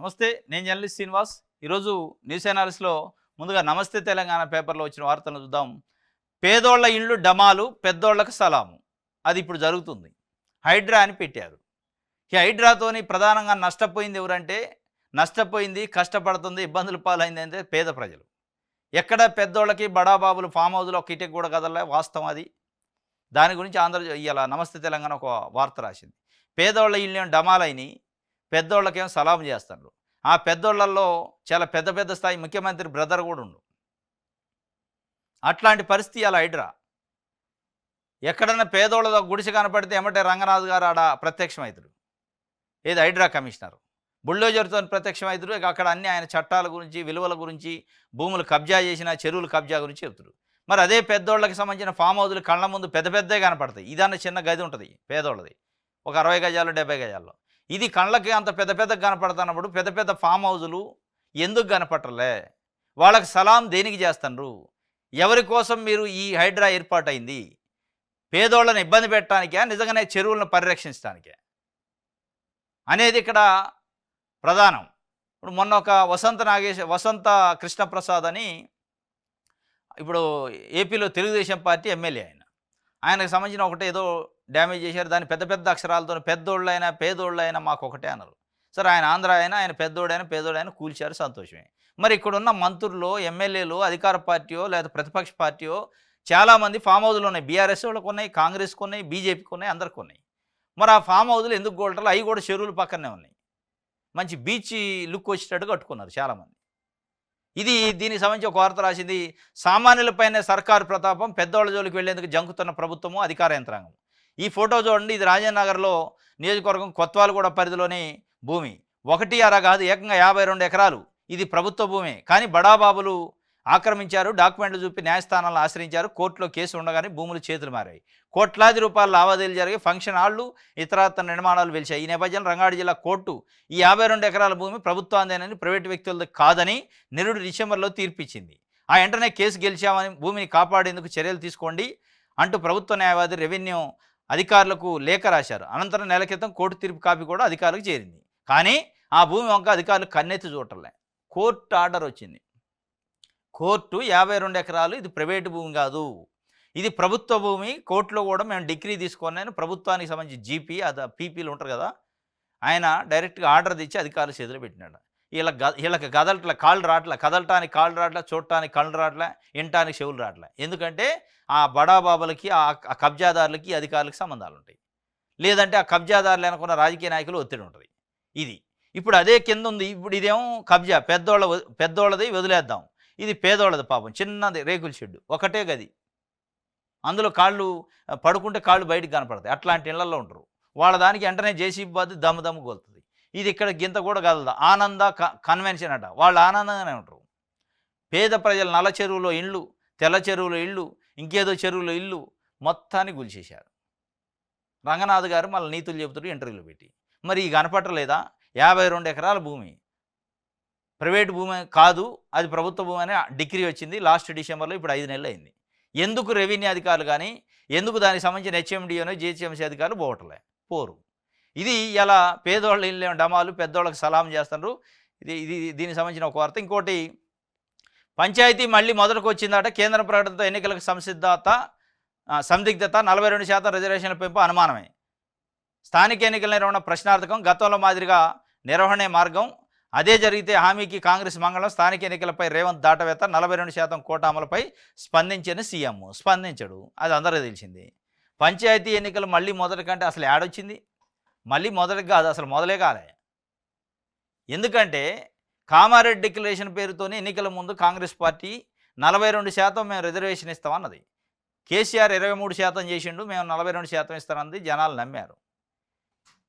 నమస్తే. నేను జర్నలిస్ట్ శ్రీనివాస్. ఈరోజు న్యూస్ అనాలిసిస్‌లో ముందుగా నమస్తే తెలంగాణ పేపర్‌లో వచ్చిన వార్తలను చూద్దాం. పేదోళ్ల ఇండ్లు డమాలు, పెద్దోళ్లకు సలాము. అది ఇప్పుడు జరుగుతుంది. హైడ్రా అని పెట్టారు. ఈ హైడ్రాతోని ప్రధానంగా నష్టపోయింది ఎవరంటే, నష్టపోయింది, కష్టపడుతుంది, ఇబ్బందుల పాలైంది అంటే పేద ప్రజలు. ఎక్కడ పెద్దోళ్ళకి బడాబాబులు ఫామ్ హౌస్‌లో ఒక ఇటుక కూడా కదలలే, వాస్తవం అది. దాని గురించి ఇయాల నమస్తే తెలంగాణ ఒక వార్త రాసింది. పేదోళ్ళ ఇల్లేమో డమాలైనయి, పెద్దోళ్ళకేమో సలాం చేస్తారు. ఆ పెద్దోళ్ళల్లో చాలా పెద్ద పెద్ద స్థాయి ముఖ్యమంత్రి బ్రదర్ కూడా ఉండు. అట్లాంటి పరిస్థితి అలా హైడ్రా. ఎక్కడన్నా పేదోళ్ళ గుడిసె కనపడితే ఎమ్మటే రంగనాథ్ గారు ఆడ ప్రత్యక్షమవుతాడు. ఏది హైడ్రా కమిషనర్. బుల్డోజర్తో ప్రత్యక్షమవుతాడు. ఇక అక్కడ అన్ని ఆయన చట్టాల గురించి, విలువల గురించి, భూములు కబ్జా చేసిన చెరువుల కబ్జా గురించి చెబుతాడు. మరి అదే పెద్దోళ్ళకి సంబంధించిన ఫామ్ హౌజులు కళ్ళ ముందు పెద్ద పెద్దగా కనపడతాయి. ఇదన్న చిన్న గది ఉంటుంది పేదోళ్ళది, ఒక 60 గజాలు 70 గజాల్లో. ఇది కళ్ళకి అంత పెద్ద పెద్దగా కనపడుతున్నప్పుడు పెద్ద పెద్ద ఫామ్ హౌజులు ఎందుకు కనపట్టలే? వాళ్ళకి సలాం దేనికి చేస్తున్నారు? ఎవరి కోసం మీరు ఈ హైడ్రా ఏర్పాటైంది? పేదోళ్ళని ఇబ్బంది పెట్టడానికా, నిజంగానే చెరువులను పరిరక్షించడానికే అనేది ఇక్కడ ప్రధానం. ఇప్పుడు మొన్న ఒక వసంత కృష్ణప్రసాద్ అని, ఇప్పుడు ఏపీలో తెలుగుదేశం పార్టీ ఎమ్మెల్యే ఆయనకు సంబంధించిన ఒకటి ఏదో డ్యామేజ్ చేశారు. దాన్ని పెద్ద పెద్ద అక్షరాలతో పెద్దోళ్ళైనా పేదోళ్ళైనా మాకు ఒకటే అన్నారు. సరే, ఆయన ఆంధ్ర అయినా, ఆయన పేదోడైనా కూల్చారు, సంతోషమే. మరి ఇక్కడున్న మంత్రులు, ఎమ్మెల్యేలు, అధికార పార్టీయో లేదా ప్రతిపక్ష పార్టీయో చాలామంది ఫామ్ హౌజులు ఉన్నాయి. బీఆర్ఎస్ వాళ్ళకు ఉన్నాయి, కాంగ్రెస్కి ఉన్నాయి, బీజేపీకి ఉన్నాయి, అందరికి ఉన్నాయి. మరి ఆ ఫామ్ హౌజులు ఎందుకు గోల్టారు? అవి కూడా చెరువుల పక్కనే ఉన్నాయి. మంచి బీచ్ లుక్ వచ్చేటట్టు కట్టుకున్నారు చాలామంది. దీనికి సంబంధించి ఒక వార్త రాసింది. సామాన్యులపైనే సర్కారు ప్రతాపం, పెద్దోళ్ళ జోలికి వెళ్లేందుకు జంకుతున్న ప్రభుత్వము, అధికార యంత్రాంగం. ఈ ఫోటో చూడండి. ఇది రాజేంద్ర నగర్లో నియోజకవర్గం కొత్వాలగూడ పరిధిలోని భూమి. 1 కాదు, ఏకంగా 52 ఎకరాలు. ఇది ప్రభుత్వ భూమే, కానీ బడాబాబులు ఆక్రమించారు. డాక్యుమెంట్లు చూపి న్యాయస్థానాలను ఆశ్రయించారు. కోర్టులో కేసు ఉండగానే భూములు చేతులు మారాయి. కోట్లాది రూపాయల లావాదేవీలు జరిగి ఫంక్షన్ హాళ్లు, ఇతరత్ర నిర్మాణాలు వెలిచాయి. ఈ నేపథ్యంలో రంగారెడ్డి జిల్లా కోర్టు ఈ 52 ఎకరాల భూమి ప్రభుత్వాందేనని, ప్రైవేటు వ్యక్తులది కాదని నిరుడు డిసెంబర్లో తీర్పిచ్చింది. ఆ వెంటనే కేసు గెలిచామని, భూమిని కాపాడేందుకు చర్యలు తీసుకోండి అంటూ ప్రభుత్వ న్యాయవాది రెవెన్యూ అధికారులకు లేఖ రాశారు. అనంతరం నెల క్రితం కోర్టు తీర్పు కాపీ కూడా అధికారులకు చేరింది. కానీ ఆ భూమి వంక అధికారులు కన్నెత్తి చూడలే. కోర్టు ఆర్డర్ వచ్చింది. కోర్టు 52 ఎకరాలు ఇది ప్రైవేటు భూమి కాదు, ఇది ప్రభుత్వ భూమి. కోర్టులో కూడా మేము డిగ్రీ తీసుకున్నాను. ప్రభుత్వానికి సంబంధించి జీపీ, అది పీపీలు ఉంటారు కదా, ఆయన డైరెక్ట్గా ఆర్డర్ తెచ్చి అధికారుల చేతిలో పెట్టినాడు. వీళ్ళకి కదలట్ల కాళ్ళు రాట్ల, కదలటానికి కాళ్ళు రాట్ల, చూడటానికి కళ్ళు రాట్ల, వినటానికి చెవులు రాట్ల. ఎందుకంటే ఆ బడాబాబులకి, ఆ కబ్జాదారులకి, అధికారులకి సంబంధాలు ఉంటాయి. లేదంటే ఆ కబ్జాదారులు అనుకున్న రాజకీయ నాయకులు ఒత్తిడి ఉంటుంది. ఇప్పుడు అదే కింద ఉంది. ఇప్పుడు ఇదేమో కబ్జా, పెద్దోళ్ళది వదిలేద్దాం. ఇది పేదోళ్ళది, పాపం చిన్నది రేకుల షెడ్డు, ఒకటే గది. అందులో కాళ్ళు పడుకుంటే కాళ్ళు బయటికి కనపడతాయి. అట్లాంటి ఇళ్లలో ఉంటారు. వాళ్ళ దానికి వెంటనే జేసీబీ బాధ దమ్ము గోలుతుంది. ఇది ఇక్కడ గింత కూడా కదలదు. ఆనంద కన్వెన్షన్ అట, వాళ్ళు ఆనందంగానే ఉంటారు. పేద ప్రజలు నల్ల చెరువులో ఇళ్ళు, తెల్ల చెరువులో ఇళ్ళు, ఇంకేదో చెరువులో ఇల్లు మొత్తాన్ని గుల్చేశారు. రంగనాథ్ గారు మళ్ళీ నీతులు చెబుతారు ఇంటర్వ్యూలు పెట్టి. మరి ఈ కనపట్టలేదా? 52 ఎకరాల భూమి ప్రైవేటు భూమి కాదు, అది ప్రభుత్వ భూమి అని డిగ్రీ వచ్చింది లాస్ట్ డిసెంబర్లో. ఇప్పుడు 5 నెలలు అయింది. ఎందుకు రెవెన్యూ అధికారులు కానీ, ఎందుకు దానికి సంబంధించిన హెచ్ఎండిఓనో జిహెచ్ఎంసీ అధికారులు పోరు? ఇది ఇలా పేదోళ్ళ ఇల్లు డమాలు, పెద్దోళ్ళకి సలాం చేస్తున్నారు. దీనికి సంబంధించిన ఒక వార్త. ఇంకోటి, పంచాయతీ మళ్ళీ మొదటికి వచ్చిందట. కేంద్ర ప్రకటనతో ఎన్నికలకు సందిగ్ధత 42% రిజర్వేషన్ల పెంపు అనుమానమే. స్థానిక ఎన్నికల నిర్వహణ ప్రశ్నార్థకం, గతంలో మాదిరిగా నిర్వహణే మార్గం. అదే జరిగితే హామీకి కాంగ్రెస్ మంగళం. స్థానిక ఎన్నికలపై రేవంత్ దాటవేత. 42% కోటా అమలుపై స్పందించిన సీఎం. స్పందించడు, అది అందరికీ తెలిసింది. పంచాయతీ ఎన్నికలు మళ్ళీ మొదటి కంటే అసలు యాడొచ్చింది? మళ్ళీ మొదటికి కాదు, అసలు మొదలే కాలే. ఎందుకంటే కామారెడ్డి డిక్లరేషన్ పేరుతోనే ఎన్నికల ముందు కాంగ్రెస్ పార్టీ 42% మేము రిజర్వేషన్ ఇస్తామన్నది. కేసీఆర్ 23% చేసిండు, మేము 42% ఇస్తామన్నది. జనాలు నమ్మారు.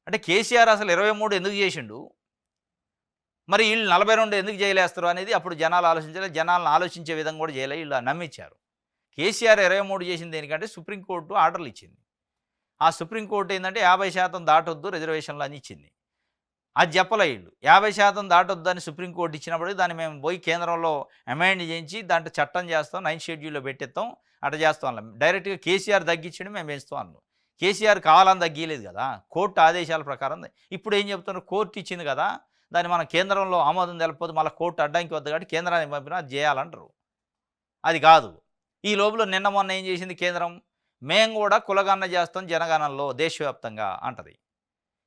అంటే కేసీఆర్ అసలు 23 ఎందుకు చేసిండు, మరి వీళ్ళు 42 ఎందుకు చేయలేస్తారు అనేది అప్పుడు జనాలు ఆలోచించలే. జనాలను ఆలోచించే విధంగా కూడా చేయలే, వీళ్ళు నమ్మించారు. కేసీఆర్ 23 చేసింది దేనికంటే సుప్రీంకోర్టు ఆర్డర్లు ఇచ్చింది. ఆ సుప్రీంకోర్టు ఏంటంటే 50% దాటొద్దు రిజర్వేషన్లు అని ఇచ్చింది. అది చెప్పలే వీళ్ళు. 50% దాటొద్దు అని సుప్రీంకోర్టు ఇచ్చినప్పుడు దాన్ని మేము పోయి కేంద్రంలో అమెండ్ చేయించి దాంట్లో చట్టం చేస్తాం, 9th షెడ్యూల్లో పెట్టేస్తాం, అట్లా చేస్తాం. డైరెక్ట్గా కేసీఆర్ తగ్గించండి, మేము పెంచుతాం అన్నాం. కేసీఆర్ కావాలని తగ్గలేదు కదా, కోర్టు ఆదేశాల ప్రకారం. ఇప్పుడు ఏం చెప్తున్నారు? కోర్టు ఇచ్చింది కదా, దాన్ని మనం కేంద్రంలో ఆమోదం తెలపకపోతే మళ్ళీ కోర్టు అడ్డంకి వద్దు కాబట్టి కేంద్రానికి పంపినా అది చేయాలంటారు. అది కాదు. ఈ లోపల నిన్న మొన్న ఏం చేసింది కేంద్రం, మేము కూడా కులగణన చేస్తాం జనగణనలో దేశవ్యాప్తంగా అంటది.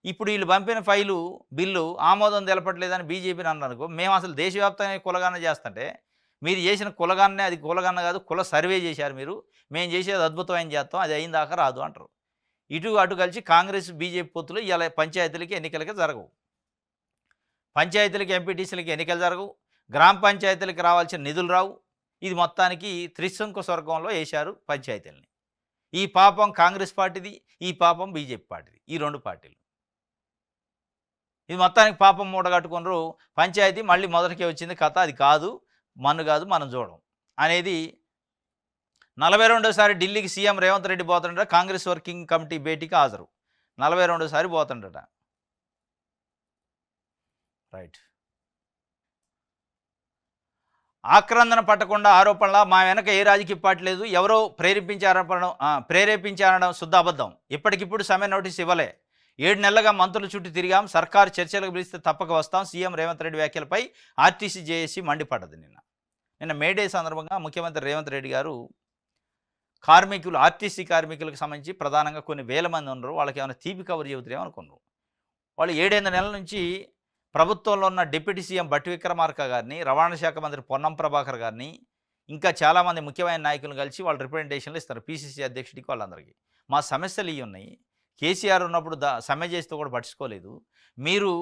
ఇప్పుడు వీళ్ళు పంపిన బిల్లు ఆమోదం తెలపట్లేదని బీజేపీని అన్నారనుకో, మేము అసలు దేశవ్యాప్తంగా కులగణన చేస్తుంటే, మీరు చేసిన కులగణనే అది కులగణన కాదు, కుల సర్వే చేశారు మీరు. మేము చేసేది అద్భుతమైన చేస్తాం, అది అయిన దాకా రాదు అంటారు. ఇటు అటు కలిసి కాంగ్రెస్ బీజేపీ పొత్తులు ఇలా పంచాయతీలకి ఎన్నికలకి జరగవు. పంచాయతీలకి ఎంపీటీసీలకి ఎన్నికలు జరగవు. గ్రామ పంచాయతీలకి రావాల్సిన నిధులు రావు. ఇది మొత్తానికి త్రిశంకు స్వర్గంలో వేశారు పంచాయతీలని. ఈ పాపం కాంగ్రెస్ పార్టీది, ఈ పాపం బీజేపీ పార్టీది, ఈ 2 పార్టీలు. ఇది మొత్తానికి పాపం మూటగట్టుకున్నారు. పంచాయతీ మళ్ళీ మొదటికే వచ్చింది కథ. అది కాదు, మన్ను కాదు, మనం చూడం అనేది. 42సారి ఢిల్లీకి సీఎం రేవంత్ రెడ్డి పోతుండట. కాంగ్రెస్ వర్కింగ్ కమిటీ భేటీకి హాజరు. 42సారి పోతుండట. రైట్. ఆక్రందన పట్టకుండా ఆరోపణల మా వెనక ఏ రాజకీయ పార్టీ లేదు, ఎవరో ప్రేరేపించారనడం శుద్ధ అబద్ధం. ఇప్పటికిప్పుడు సమ్మె నోటీస్ ఇవ్వలే. 7 నెలలుగా మంత్రుల చుట్టూ తిరిగాం, సర్కారు చర్చలకు పిలిస్తే తప్పక వస్తాం. సీఎం రేవంత్ రెడ్డి వ్యాఖ్యలపై ఆర్టీసీ జేఏసీ మండిపడ్డది. నిన్న మేడే సందర్భంగా ముఖ్యమంత్రి రేవంత్ రెడ్డి గారు ఆర్టీసీ కార్మికులకు సంబంధించి ప్రధానంగా కొన్ని వేల మంది ఉన్నారు, వాళ్ళకి ఏమైనా తీపి కబురు చెబుతారేమో అనుకున్నారు. వాళ్ళు 7 నెలల నుంచి ప్రభుత్వంలో ఉన్న డిప్యూటీ సీఎం బట్టి విక్రమార్క గారిని, రవాణా శాఖ మంత్రి పొన్నం ప్రభాకర్ గారిని, ఇంకా చాలామంది ముఖ్యమైన నాయకులను కలిసి వాళ్ళు రిప్రజెంటేషన్లు ఇస్తారు పీసీసీ అధ్యక్షుడికి, వాళ్ళందరికీ. మా సమస్యలు ఇవి ఉన్నాయి, కేసీఆర్ ఉన్నప్పుడు సమ్మె చేస్తూ కూడా పట్టించుకోలేదు. మీరు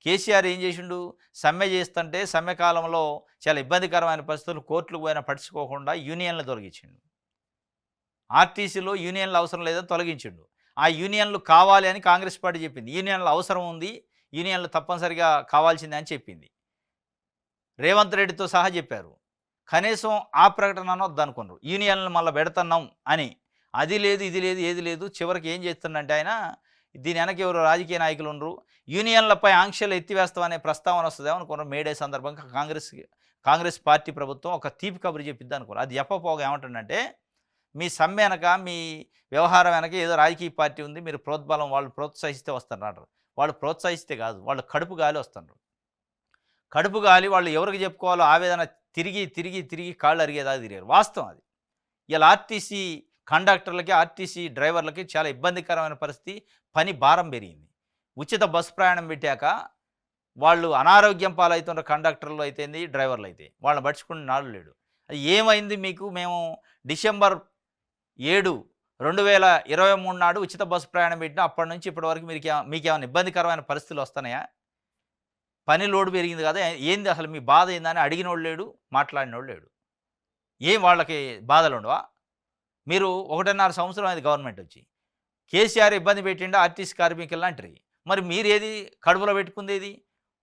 కేసీఆర్ ఏం చేసిండు, సమ్మె చేస్తుంటే సమ్మె కాలంలో చాలా ఇబ్బందికరమైన పరిస్థితులు, కోర్టులకు పోయినా పట్టించుకోకుండా యూనియన్లు తొలగించిండు. ఆర్టీసీలో యూనియన్లు అవసరం లేదని తొలగించిండు. ఆ యూనియన్లు కావాలి అని కాంగ్రెస్ పార్టీ చెప్పింది. యూనియన్లు అవసరం ఉంది, యూనియన్లు తప్పనిసరిగా కావాల్సిందే అని చెప్పింది. రేవంత్ రెడ్డితో సహా చెప్పారు. కనీసం ఆ ప్రకటన వద్దనుకున్నారు. యూనియన్లు మళ్ళీ పెడుతున్నాం అని. అది లేదు, ఇది లేదు, ఏది లేదు. చివరికి ఏం చేస్తుందంటే ఆయన, దీని వెనక ఎవరు రాజకీయ నాయకులు ఉండరు, యూనియన్లపై ఆంక్షలు ఎత్తివేస్తామనే ప్రస్తావన వస్తుందేమో అనుకున్నారు. మేడే సందర్భంగా కాంగ్రెస్ పార్టీ ప్రభుత్వం ఒక తీపి కబురు చెప్పిద్ది అనుకున్నారు. అది చెప్పపోగా ఏమంటుందంటే, మీ సమ్మె వెనక, మీ వ్యవహారం వెనక ఏదో రాజకీయ పార్టీ ఉంది, మీరు ప్రోద్బలం, వాళ్ళు ప్రోత్సహిస్తే వస్తున్నారు. వాళ్ళు ప్రోత్సహిస్తే కాదు, వాళ్ళు కడుపు గాలి వస్తున్నారు. కడుపు గాలి వాళ్ళు ఎవరికి చెప్పుకోవాలో ఆవేదన తిరిగి తిరిగి తిరిగి కాళ్ళు అరిగేదా తిరిగారు. వాస్తవం అది. ఇలా ఆర్టీసీ కండక్టర్లకి, ఆర్టీసీ డ్రైవర్లకి చాలా ఇబ్బందికరమైన పరిస్థితి, పని భారం పెరిగింది. ఉచిత బస్సు ప్రయాణం పెట్టాక వాళ్ళు అనారోగ్యం పాలవుతున్న కండక్టర్లు అయితేంది, డ్రైవర్లు అయితే వాళ్ళని పట్టించుకునే నాడు లేడు. అది ఏమైంది మీకు, మేము డిసెంబర్ 7, 2023 నాడు ఉచిత బస్సు ప్రయాణం పెట్టినా అప్పటి నుంచి ఇప్పటి వరకు మీకేమైనా ఇబ్బందికరమైన పరిస్థితులు వస్తున్నాయా? పని లోడు పెరిగింది కదా, ఏంది అసలు మీ బాధ ఏందని అడిగినోడు లేడు, మాట్లాడినోడు లేడు. ఏం వాళ్ళకి బాధలు ఉండవా? మీరు 1.5 సంవత్సరం అయింది గవర్నమెంట్ వచ్చి. కేసీఆర్ ఇబ్బంది పెట్టిండా ఆర్టీసీ కార్మికులు అంటారు. మరి మీరేది కడుపులో పెట్టుకుందేది?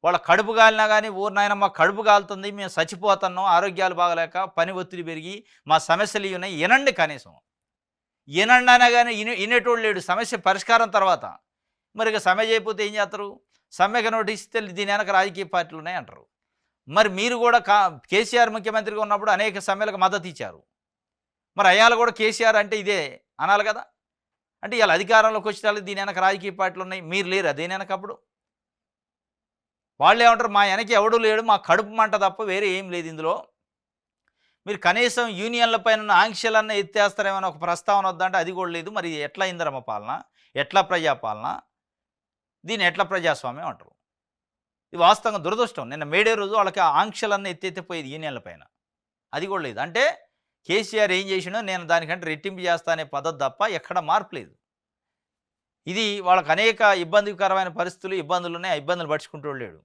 వాళ్ళ కడుపు కాలినా కానీ, ఊరు నాయన మా కడుపు కాలుతుంది, మేము చచ్చిపోతున్నాం, ఆరోగ్యాలు బాగలేక, పని ఒత్తిడి పెరిగి మా సమస్యలు ఇవి ఉన్నాయి, వినండి. కనీసం వినండి అయినా కానీ వినేటోడు లేడు. సమస్య పరిష్కారం తర్వాత మరి ఇక సమ్మె చేయకపోతే ఏం చేస్తారు? సమ్మెకు నోటీస్ ఇస్తే దీని వెనక రాజకీయ పార్టీలు ఉన్నాయి అంటారు. మరి మీరు కూడా కేసీఆర్ ముఖ్యమంత్రిగా ఉన్నప్పుడు అనేక సమ్మెలకు మద్దతు ఇచ్చారు. మరి అయ్యాలు కూడా కేసీఆర్ అంటే ఇదే అనాలి కదా. అంటే ఇలా అధికారంలోకి వచ్చిన దీని వెనక రాజకీయ పార్టీలు ఉన్నాయి, మీరు లేరు దేని వెనక. అప్పుడు వాళ్ళు ఏమంటారు, మా వెనక ఎవడూ లేడు, మా కడుపు మంట తప్ప వేరే ఏం లేదు ఇందులో. మీరు కనీసం యూనియన్ల పైన ఆంక్షలన్నీ ఎత్తేస్తారేమో ఒక ప్రస్తావన వద్దంటే అది కూడా లేదు. మరి ఎట్లా ఇందిరమ్మ పాలన, ఎట్లా ప్రజాపాలన, దీన్ని ఎట్లా ప్రజాస్వామ్యం అంటారు? ఇది వాస్తవంగా దురదృష్టం. నిన్న మేడే రోజు వాళ్ళకి ఆంక్షలన్నీ ఎత్తెత్తిపోయేది యూనియన్ల పైన, అది కూడా లేదు. అంటే కేసీఆర్ ఏం చేసినా నేను దానికంటే రెట్టింపు చేస్తా అనే పద్ధతి తప్ప ఎక్కడ మార్పు లేదు. ఇది వాళ్ళకి అనేక ఇబ్బందికరమైన పరిస్థితులు, ఇబ్బందులున్నాయి, ఆ ఇబ్బందులు పడుచుకుంటూ లేడు.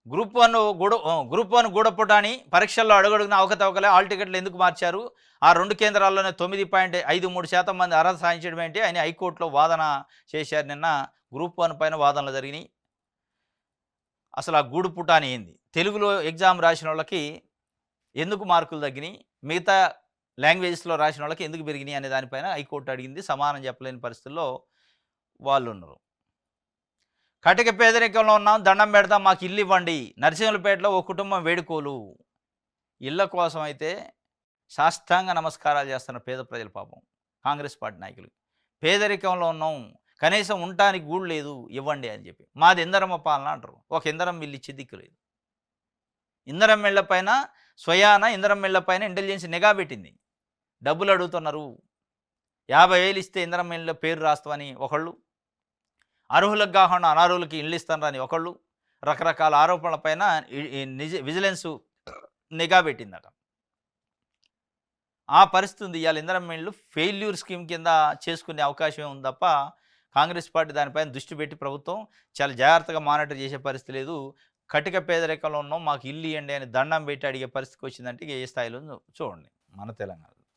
గ్రూప్ 1 గూడపుటాని పరీక్షల్లో అడుగడుగున అవకతవకలే, ఆల్ టికెట్లు ఎందుకు మార్చారు, ఆ 2 కేంద్రాల్లోనే 9.53% మంది అర్హత సాధించడం ఏంటి అని హైకోర్టులో వాదన చేశారు. నిన్న గ్రూప్ 1 పైన వాదనలు జరిగినాయి. అసలు ఆ గూడుపుటాని ఏంది, తెలుగులో ఎగ్జామ్ రాసిన వాళ్ళకి ఎందుకు మార్కులు తగ్గినాయి, మిగతా లాంగ్వేజెస్లో రాసిన వాళ్ళకి ఎందుకు పెరిగినాయి అనే దానిపైన హైకోర్టు అడిగింది. సమానం చెప్పలేని పరిస్థితుల్లో వాళ్ళు ఉన్నారు. కటిక పేదరికంలో ఉన్నాం, దండం పెడతాం, మాకు ఇల్లు ఇవ్వండి. నరసింహులపేటలో ఓ కుటుంబం వేడుకోలు. ఇళ్ల కోసం అయితే సాష్టాంగ నమస్కారాలు చేస్తున్న పేద ప్రజల పాపం కాంగ్రెస్ పార్టీ నాయకులు. పేదరికంలో ఉన్నాం, కనీసం ఉండటానికి గూడు లేదు ఇవ్వండి అని చెప్పి. మాది ఇందరమ్మ పాలన అంటారు. ఒక ఇందరం మిల్లు ఇచ్చే దిక్కు లేదు. ఇందరం మిళ్ళ పైన స్వయాన ఇందరం మిళ్ళ పైన ఇంటెలిజెన్స్ నిఘా పెట్టింది. డబ్బులు అడుగుతున్నారు. 50,000 ఇస్తే ఇందరం మిళ్ళ పేరు రాస్తామని ఒకళ్ళు, అర్హులకు కాకుండా అనర్హులకి ఇళ్ళు ఇస్తానని ఒకళ్ళు, రకరకాల ఆరోపణల పైన విజిలెన్సు నిఘా పెట్టిందట. ఆ పరిస్థితి ఉంది. ఇవాళ ఇందరం ఇళ్ళు ఫెయిల్యూర్ స్కీమ్ కింద చేసుకునే అవకాశం ఉంది తప్ప కాంగ్రెస్ పార్టీ దానిపైన దృష్టి పెట్టి ప్రభుత్వం చాలా జాగ్రత్తగా మానిటర్ చేసే పరిస్థితి లేదు. కటిక పేదరికంలో ఉన్నాం, మాకు ఇల్లు ఇవ్వండి అని దండం పెట్టి అడిగే పరిస్థితికి వచ్చిందంటే ఏ స్థాయిలో చూడండి మన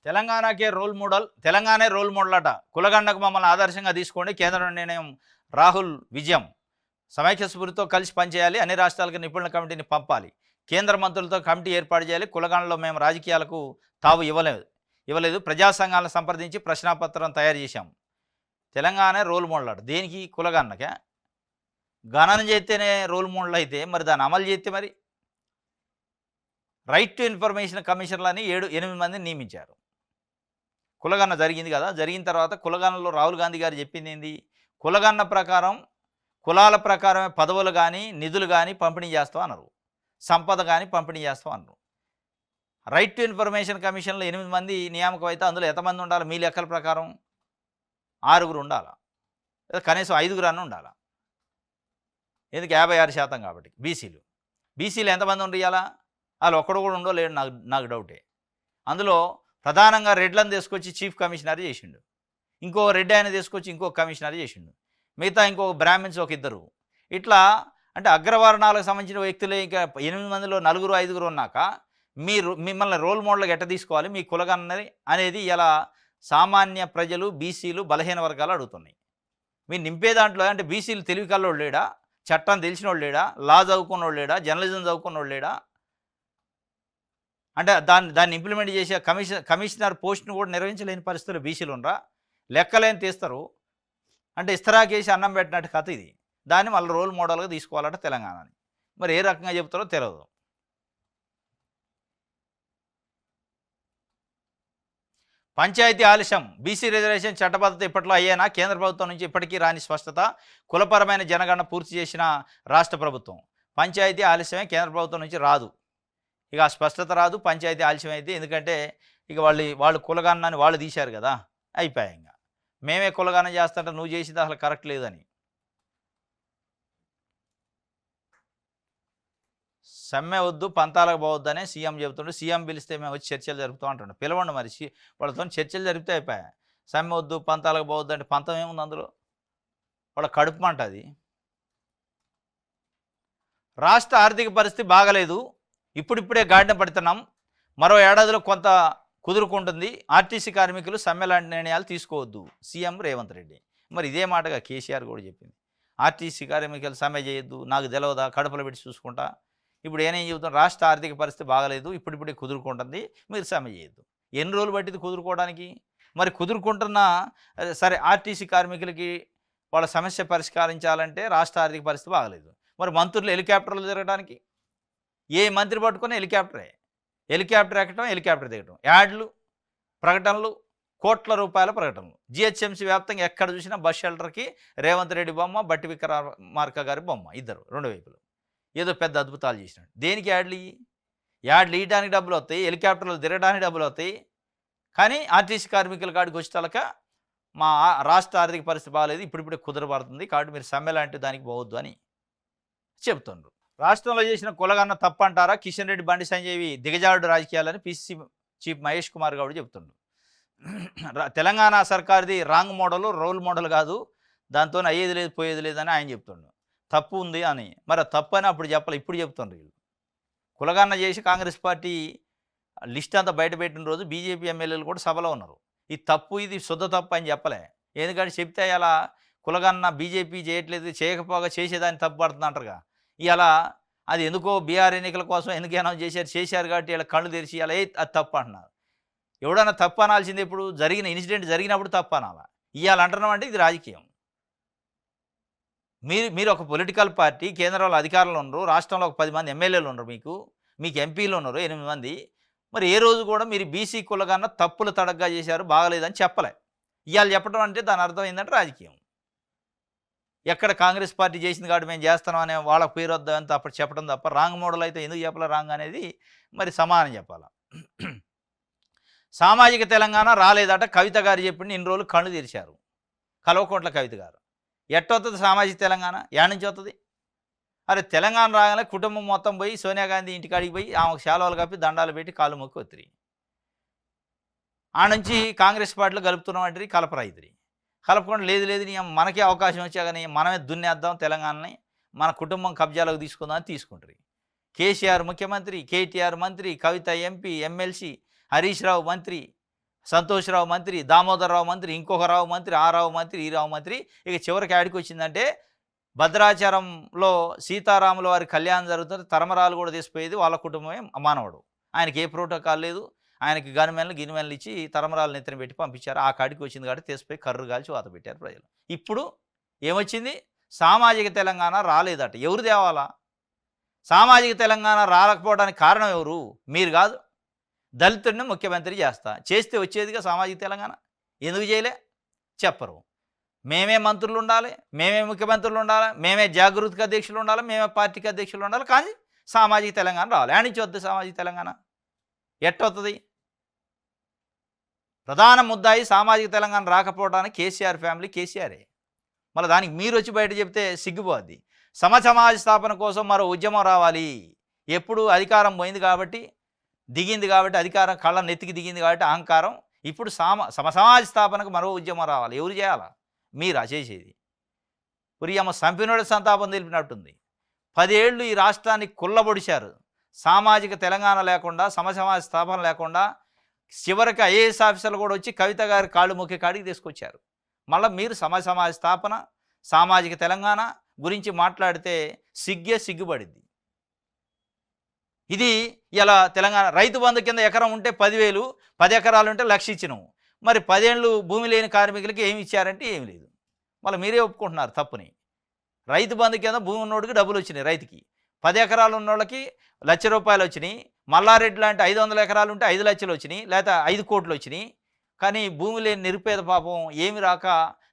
తెలంగాణకే రోల్ మోడల్. తెలంగాణే రోల్ మోడల్ అట. కులగండకు మమ్మల్ని ఆదర్శంగా తీసుకోండి. కేంద్ర నిర్ణయం రాహుల్ విజయం. సమైక్య స్ఫూర్తితో కలిసి పనిచేయాలి. అన్ని రాష్ట్రాలకు నిపుణుల కమిటీని పంపాలి. కేంద్ర మంత్రులతో కమిటీ ఏర్పాటు చేయాలి. కులగండలో మేము రాజకీయాలకు తావు ఇవ్వలేదు. ప్రజా సంఘాలను సంప్రదించి ప్రశ్నాపత్రం తయారు చేశాం. తెలంగాణ రోల్ మోడల్ అట. దేనికి? కులగన్నకే. గణన చేస్తేనే రోల్ మోడల్ అయితే మరి దాన్ని అమలు చేస్తే మరి రైట్ టు ఇన్ఫర్మేషన్ కమిషన్లని 7-8 మందిని నియమించారు. కులగన్న జరిగింది కదా. జరిగిన తర్వాత కులగన్నలో రాహుల్ గాంధీ గారు చెప్పింది ఏంది? కులగన్న ప్రకారం కులాల ప్రకారమే పదవులు కానీ నిధులు కానీ పంపిణీ చేస్తాం అన్నారు. సంపద కానీ పంపిణీ చేస్తాం అన్నారు. రైట్ టు ఇన్ఫర్మేషన్ కమిషన్లో 8 మంది నియామకం అయితే అందులో ఎంతమంది ఉండాలి? మీ లెక్కల ప్రకారం 6 ఉండాలి, కనీసం 5 అన్న ఉండాలి. ఎందుకు? 56% కాబట్టి. బీసీలు ఎంతమంది ఉండాలా? వాళ్ళు ఒక్కడు కూడా ఉండో లేడు నాకు డౌటే. అందులో ప్రధానంగా రెడ్లను తీసుకొచ్చి చీఫ్ కమిషనర్ చేసిండు. ఇంకో రెడ్ ఆయన తీసుకొచ్చి ఇంకో కమిషనర్ చేసిండు. మిగతా ఇంకో బ్రాహ్మిన్స్ ఒక 2. ఇట్లా అంటే అగ్రవర్ణాలకు సంబంధించిన వ్యక్తులు ఇంకా 8 మందిలో 4-5 ఉన్నాక మిమ్మల్ని రోల్ మోడల్గా ఎట్ట తీసుకోవాలి మీ కులగన్నది అనేది ఇలా సామాన్య ప్రజలు, బీసీలు, బలహీన వర్గాలు అడుగుతున్నాయి. మీరు నింపే దాంట్లో అంటే బీసీలు తెలివి కల్లోడు లేడా? చట్టం తెలిసినోడు లేడా? లా చదువుకున్నోడు లేడా? జర్నలిజం చదువుకున్నోడు లేడా? అంటే దాన్ని ఇంప్లిమెంట్ చేసే కమిషనర్ పోస్ట్ను కూడా నిర్వహించలేని పరిస్థితులు బీసీలు ఉండరా? లెక్కలేని తీస్తారు. అంటే ఇస్తరాకేసి అన్నం పెట్టినట్టు కథ ఇది. దాన్ని మళ్ళీ రోల్ మోడల్గా తీసుకోవాలట తెలంగాణని. మరి ఏ రకంగా చెప్తారో తెలియదు. పంచాయతీ ఆలస్యం. బీసీ రిజర్వేషన్ చట్టబద్ధత ఇప్పట్లో అయ్యేనా? కేంద్ర ప్రభుత్వం నుంచి ఇప్పటికీ రాని స్పష్టత. కులపరమైన జనగణన పూర్తి చేసిన రాష్ట్ర ప్రభుత్వం. పంచాయతీ ఆలస్యమే, కేంద్ర ప్రభుత్వం నుంచి రాదు. ఇక ఆ స్పష్టత రాదు, పంచాయతీ ఆలస్యం అయితే. ఎందుకంటే ఇక వాళ్ళు కులగణనని వాళ్ళు తీశారు కదా, అయిపోయాయి. ఇంకా మేమే కులగణన చేస్తుంటే నువ్వు చేసింది అసలు కరెక్ట్ లేదని. సమ్మె వద్దు, పంతాలకు పోవద్దని సీఎం చెబుతుండే. సీఎం పిలిస్తే మేము వచ్చి చర్చలు జరుపుతూ అంటుండే. పిలవండి మరి, వాళ్ళతో చర్చలు జరిపితే అయిపోయాయి. సమ్మె వద్దు, పంతాలకు పోవద్దు అంటే పంతం ఏముంది అందులో? వాళ్ళ కడుపుమంట అది. రాష్ట్ర ఆర్థిక పరిస్థితి బాగలేదు, ఇప్పుడిప్పుడే గాడిన పడుతున్నాం, మరో ఏడాదిలో కొంత కుదురుకుంటుంది, ఆర్టీసీ కార్మికులు సమ్మె లాంటి నిర్ణయాలు తీసుకోవద్దు సీఎం రేవంత్ రెడ్డి. మరి ఇదే మాటగా కేసీఆర్ కూడా చెప్పింది. ఆర్టీసీ కార్మికులు సమ్మె చేయొద్దు, నాకు తెలియదా, కడుపులో పెట్టి చూసుకుంటా. ఇప్పుడు ఏనేం చెబుతాం? రాష్ట్ర ఆర్థిక పరిస్థితి బాగలేదు, ఇప్పుడిప్పుడే కుదురుకుంటుంది, మీరు సమ్మె చేయొద్దు. ఎన్ని రోజులు పట్టింది కుదురుకోవడానికి? మరి కుదురుకుంటున్న సరే ఆర్టీసీ కార్మికులకి వాళ్ళ సమస్య పరిష్కరించాలంటే రాష్ట్ర ఆర్థిక పరిస్థితి బాగలేదు. మరి మంత్రులు హెలికాప్టర్లు తిరగడానికి, ఏ మంత్రి పట్టుకుని హెలికాప్టర్ ఎక్కడం, హెలికాప్టర్ దిగటం, యాడ్లు, ప్రకటనలు, కోట్ల రూపాయల ప్రకటనలు. జిహెచ్ఎంసీ వ్యాప్తంగా ఎక్కడ చూసినా బస్ షెల్టర్కి రేవంత్ రెడ్డి బొమ్మ, బట్టి విక్రమార్క గారి బొమ్మ, ఇద్దరు రెండు వైపులు. ఏదో పెద్ద అద్భుతాలు చేసినాడు. దేనికి యాడ్లు ఇవ్వడానికి డబ్బులు వస్తాయి, హెలికాప్టర్లు తిరగడానికి డబ్బులు వస్తాయి. కానీ ఆర్టీసీ కార్మికుల కాడికి వచ్చేటాక మా రాష్ట్ర ఆర్థిక పరిస్థితి బాగాలేదు, ఇప్పుడిప్పుడే కుదరబడుతుంది, కాబట్టి మీరు సమ్మె లాంటి దానికి పోవద్దు అని చెబుతుండ్రు. రాష్ట్రంలో చేసిన కులగన్న తప్పు అంటారా? కిషన్ రెడ్డి, బండి సంజయ్ దిగజారుడు రాజకీయాలని పిసిసి చీఫ్ మహేష్ కుమార్ గౌడ్ చెబుతుండ్రు. తెలంగాణ సర్కార్ది రాంగ్ మోడల్, రోల్ మోడల్ కాదు, దాంతో అయ్యేది లేదు పోయేది లేదని ఆయన చెప్తుండ్రు. తప్పు ఉంది అని. మరి తప్పు అని అప్పుడు చెప్పాలి, ఇప్పుడు చెప్తుండ్రు వీళ్ళు. కులగన్న చేసి కాంగ్రెస్ పార్టీ లిస్ట్ అంతా బయటపెట్టిన రోజు బీజేపీ ఎమ్మెల్యేలు కూడా సభలో ఉన్నారు. ఇది తప్పు, ఇది శుద్ధ తప్పు అని చెప్పలే. ఎందుకంటే చెప్తే అలా కులగన్న బీజేపీ చేయట్లేదు, చేయకపోగా చేసేదాన్ని తప్పు పడుతుంది అంటారుగా. ఇలా అది ఎందుకో బీఆర్ ఎన్నికల కోసం ఎందుకు అనౌన్స్ చేశారు కాబట్టి ఇలా కళ్ళు తెరిచి అలా అది తప్పు అంటున్నారు. ఎవడన్నా తప్పు అనాల్సింది ఇప్పుడు జరిగిన ఇన్సిడెంట్ జరిగినప్పుడు తప్పు అనాలా? ఇవాళ అంటున్నామంటే ఇది రాజకీయం. మీరు ఒక పొలిటికల్ పార్టీ, కేంద్రంలో అధికారులు ఉన్నారు, రాష్ట్రంలో ఒక 10 మంది ఎమ్మెల్యేలు ఉన్నారు, మీకు ఎంపీలు ఉన్నారు 8 మంది. మరి ఏ రోజు కూడా మీరు బీసీ కులగన్న తప్పులు తడగ్గా చేశారు, బాగలేదని చెప్పలే. ఇవాళ చెప్పడం అంటే దాని అర్థం ఏంటంటే రాజకీయం. ఎక్కడ కాంగ్రెస్ పార్టీ చేసింది కాబట్టి మేము చేస్తున్నాం అనే వాళ్ళ పేరు వద్ద అప్పుడు చెప్పడం తప్ప రాంగ్ మోడల్ అయితే ఎందుకు చెప్పాలి రాంగ్ అనేది మరి సమానం చెప్పాలి. సామాజిక తెలంగాణ రాలేదట కవిత గారు చెప్పింది. ఇన్ని రోజులు కళ్ళు తెరిచారు కల్వకుంట్ల కవిత గారు. ఎట్టొస్తుంది సామాజిక తెలంగాణ? యాడ్ నుంచి వస్తుంది? అరే తెలంగాణ రాగానే కుటుంబం మొత్తం పోయి సోనియా గాంధీ ఇంటికాడికి పోయి ఆమెకు శాలువాలు కప్పి దండాలు పెట్టి కాళ్ళు మొక్కి వత్తిరి. ఆ నుంచి కాంగ్రెస్ పార్టీలో కలుపుతున్నాం అంటే కలపరైతురి. కలపకుండా లేదు లేదు నీ మనకే అవకాశం వచ్చా కానీ మనమే దున్నేద్దాం తెలంగాణని, మన కుటుంబం కబ్జాలకు తీసుకుందాం అని తీసుకుంటారు. కేసీఆర్ ముఖ్యమంత్రి, కేటీఆర్ మంత్రి, కవిత ఎంపీ, ఎమ్మెల్సీ, హరీష్ రావు మంత్రి, సంతోష్ రావు మంత్రి, దామోదర్ రావు మంత్రి, ఇంకొక రావు మంత్రి, ఆ రావు మంత్రి, ఈ రావు మంత్రి. ఇక చివరికి ఆడికి వచ్చిందంటే భద్రాచలంలో సీతారాముల వారి కళ్యాణం జరుగుతుంది. తరమరాలు కూడా తీసిపోయేది వాళ్ళ కుటుంబమే మానవుడు. ఆయనకి ఏ ప్రోటోకాల్ లేదు. ఆయనకి గనిమెన్లు గినిమెన్లు ఇచ్చి తరమరాలు నెత్తిన పెట్టి పంపించారు. ఆ కాడికి వచ్చింది కాబట్టి తీసిపోయి కర్రు కాల్చి వాత పెట్టారు ప్రజలు. ఇప్పుడు ఏమొచ్చింది? సామాజిక తెలంగాణ రాలేదట. ఎవరు తేవాలా? సామాజిక తెలంగాణ రాకపోవడానికి కారణం ఎవరు? మీరు కాదు. దళితుడిని ముఖ్యమంత్రి చేస్తే వచ్చేదిగా సామాజిక తెలంగాణ. ఎందుకు చేయలే? చెప్పరు. మేమే మంత్రులు ఉండాలి, మేమే ముఖ్యమంత్రులు ఉండాలి, మేమే జాగృతికి అధ్యక్షులు ఉండాలి, మేమే పార్టీకి అధ్యక్షులు ఉండాలి, కానీ సామాజిక తెలంగాణ రావాలి. యాడ్ నుంచి వద్దు సామాజిక తెలంగాణ? ఎట్టవుతుంది? ప్రధాన ముద్దాయి సామాజిక తెలంగాణ రాకపోవడానికి కేసీఆర్ ఫ్యామిలీ, కేసీఆరే. మళ్ళీ దానికి మీరు వచ్చి బయట చెప్తే సిగ్గుపోద్ది. సమాజ స్థాపన కోసం మరో ఉద్యమం రావాలి. ఎప్పుడు అధికారం పోయింది కాబట్టి, దిగింది కాబట్టి, అధికారం కళ్ళ నెత్తికి దిగింది కాబట్టి అహంకారం. ఇప్పుడు సమాజ స్థాపనకు మరో ఉద్యమం రావాలి. ఎవరు చేయాలా? మీరా చేసేది? పురియమ్మ సంపినోడి సంతాపం తెలిపినట్టుంది. 10 ఏళ్ళు ఈ రాష్ట్రాన్ని కుల్లబొడిచారు. సామాజిక తెలంగాణ లేకుండా, సమాజ స్థాపన లేకుండా చివరికి ఐఏఎస్ ఆఫీసర్లు కూడా వచ్చి కవిత గారి కాళ్ళు మొక్కే కాడికి తీసుకొచ్చారు. మళ్ళీ మీరు సమాజ స్థాపన, సామాజిక తెలంగాణ గురించి మాట్లాడితే సిగ్గుపడింది. ఇది ఇలా తెలంగాణ రైతు బంధు కింద ఎకరం ఉంటే 10,000, 10 ఎకరాలు ఉంటే 1,00,000 ఇచ్చినాము. మరి 10 ఏళ్ళు భూమి లేని కార్మికులకి ఏమి ఇచ్చారంటే ఏమి లేదు. మళ్ళీ మీరే ఒప్పుకుంటున్నారు తప్పుని. రైతు బంధు కింద భూమి ఉన్నోడికి డబ్బులు వచ్చినాయి. రైతుకి 10 ఎకరాలు ఉన్నోళ్ళకి ₹1,00,000 వచ్చినాయి. మల్లారెడ్డి లాంటి 500 ఎకరాలు ఉంటే 5 లక్షలు వచ్చినాయి, లేదా 5 కోట్లు వచ్చినాయి. కానీ భూమి లేని నిరుపేద పాపం ఏమి రాక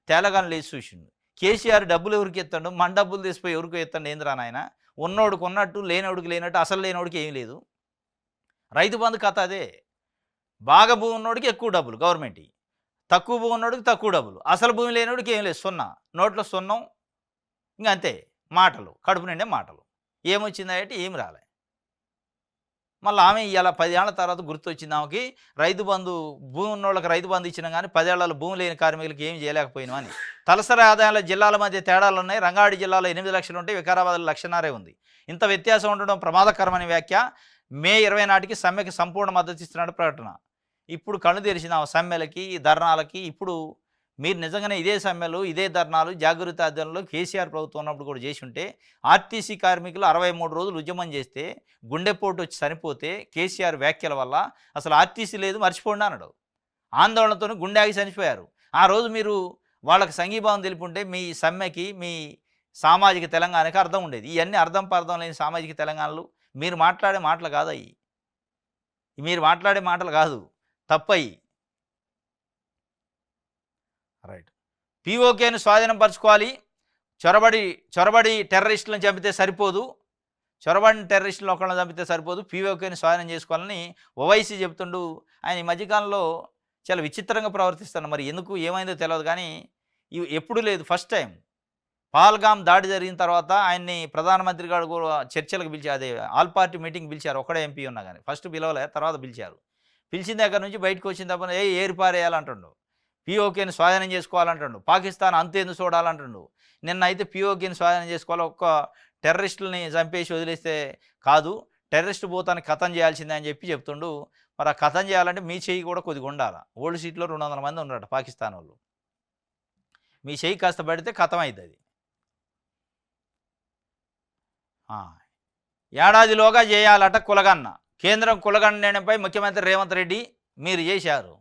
తేలగాని లేచి చూసిండు. కేసీఆర్ డబ్బులు ఎవరికి ఎత్తాడు? మన డబ్బులు తీసిపోయి ఎవరికి ఎత్తండి? ఏంద్రా నాయన? ఉన్నోడికి ఉన్నట్టు, లేనోడికి లేనట్టు, అసలు లేనోడికి ఏమీ లేదు. రైతు బంధు కథ అదే. బాగా భూమి ఉన్నోడికి ఎక్కువ డబ్బులు గవర్నమెంట్, తక్కువ భూమి ఉన్నోడికి తక్కువ డబ్బులు, అసలు భూమి లేనోడికి ఏం లేదు, సున్నా. నోట్లో సున్నం, ఇంకా అంతే. మాటలు, కడుపు నిండే మాటలు. ఏమొచ్చిందంటే ఏమి రాలే. మళ్ళీ ఆమె ఇలా 10 ఏళ్ల తర్వాత గుర్తొచ్చింది ఆమెకి, రైతు బంధు భూమి ఉన్నోళ్ళకి రైతు బంధు ఇచ్చినా కానీ 10 ఏళ్లలో భూమి లేని కార్మికులకి ఏం చేయలేకపోయినాం అని. తలసరి ఆదాయాల జిల్లాల మధ్య తేడాలు ఉన్నాయి. రంగారెడ్డి జిల్లాలో 8 లక్షలు ఉంటే వికారాబాద్లో 1,50,000 ఉంది. ఇంత వ్యత్యాసం ఉండడం ప్రమాదకరమని వ్యాఖ్య. మే 20 నాటికి సమ్మెకి సంపూర్ణ మద్దతు ఇస్తున్నాడు ప్రకటన. ఇప్పుడు కళ్ళు తెరిచిన సమ్మెలకి, ధర్నాలకి. ఇప్పుడు మీరు నిజంగానే ఇదే సమ్మెలు, ఇదే ధర్నాలు జాగృతి ఆధ్వర్యంలో కేసీఆర్ ప్రభుత్వం ఉన్నప్పుడు కూడా చేసి ఉంటే, ఆర్టీసీ కార్మికులు 63 రోజులు ఉద్యమం చేస్తే గుండెపోటు వచ్చి చనిపోతే కేసీఆర్ వ్యాఖ్యల వల్ల అసలు ఆర్టీసీ లేదు మర్చిపోండి అన్నాడు. ఆందోళనతో గుండె ఆగి చనిపోయారు. ఆ రోజు మీరు వాళ్ళకి సంఘీభావం తెలిపుంటే మీ సమ్మెకి, మీ సామాజిక తెలంగాణకి అర్థం ఉండేది. ఇవన్నీ అర్థం పర్థం లేని సామాజిక తెలంగాణలు మీరు మాట్లాడే మాటలు కాదయ్యి. మీరు మాట్లాడే మాటలు కాదు, తప్పయ్యి. రైట్. పీఓకేను స్వాధీనం పరచుకోవాలి. చొరబడి టెర్రరిస్టులను చంపితే సరిపోదు. చొరబడిన టెర్రరిస్టులను ఒకళ్ళని చంపితే సరిపోదు, పీఓకేని స్వాధీనం చేసుకోవాలని ఓవైసీ చెబుతుండు. ఆయన ఈ మధ్యకాలంలో చాలా విచిత్రంగా ప్రవర్తిస్తాను. మరి ఎందుకు ఏమైందో తెలియదు కానీ ఎప్పుడూ లేదు. ఫస్ట్ టైం పహల్గామ్ దాడి జరిగిన తర్వాత ఆయన్ని ప్రధానమంత్రి గారు కూడా చర్చలకు పిలిచారు. అదే ఆల్ పార్టీ మీటింగ్ పిలిచారు. ఒక్కడే ఎంపీ ఉన్నా కానీ ఫస్ట్ పిలవలే, తర్వాత పిలిచారు. పిలిచిన దగ్గర నుంచి బయటకు వచ్చిన తప్ప ఏరిపారేయాలంటుండు, పీఓకేని స్వాధీనం చేసుకోవాలంటుండు, పాకిస్తాన్ అంతేందుకు చూడాలంటుండు. నిన్న అయితే పీఓకేని స్వాధీనం చేసుకోవాలి, ఒక్క టెర్రరిస్టులని చంపేసి వదిలేస్తే కాదు, టెర్రరిస్ట్ భూతాన్ని ఖతం చేయాల్సిందే అని చెప్తుండు. మరి ఆ ఖతం చేయాలంటే మీ చెయ్యి కూడా కొద్దిగా ఉండాలి. ఓల్డ్ సీట్లో 200 మంది ఉన్నారట పాకిస్తాన్ వాళ్ళు. మీ చెయ్యి కాస్త పడితే ఖతం అవుతుంది. ఏడాదిలోగా చేయాలట కులగన్న. కేంద్రం కులగన్న నిర్ణయంపై ముఖ్యమంత్రి రేవంత్ రెడ్డి మీరు చేశారు.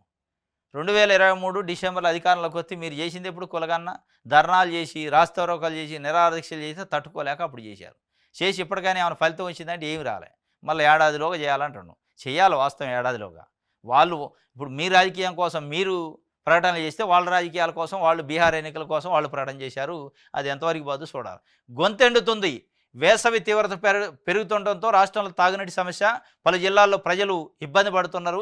2023 డిసెంబర్లో అధికారంలోకి వచ్చి మీరు చేసింది ఎప్పుడు కులగన్న? ధర్నాలు చేసి, రాస్తారోకాలు చేసి, నిరాదీక్షలు చేసి తట్టుకోలేక అప్పుడు చేశారు. చేసి ఇప్పటికైనా ఏమైనా ఫలితం వచ్చిందంటే ఏమి రాలే. మళ్ళీ ఏడాదిలోగా చేయాలంటున్నాను. చేయాలి వాస్తవం ఏడాదిలోగా. వాళ్ళు ఇప్పుడు మీ రాజకీయం కోసం మీరు ప్రకటనలు చేస్తే వాళ్ళ రాజకీయాల కోసం, వాళ్ళు బీహార్ ఎన్నికల కోసం వాళ్ళు ప్రకటన చేశారు. అది ఎంతవరకు పోద్దో చూడాలి. గొంతెండుతుంది. వేసవి తీవ్రత పెరుగుతుండటంతో రాష్ట్రంలో తాగునీటి సమస్య, పలు జిల్లాల్లో ప్రజలు ఇబ్బంది పడుతున్నారు.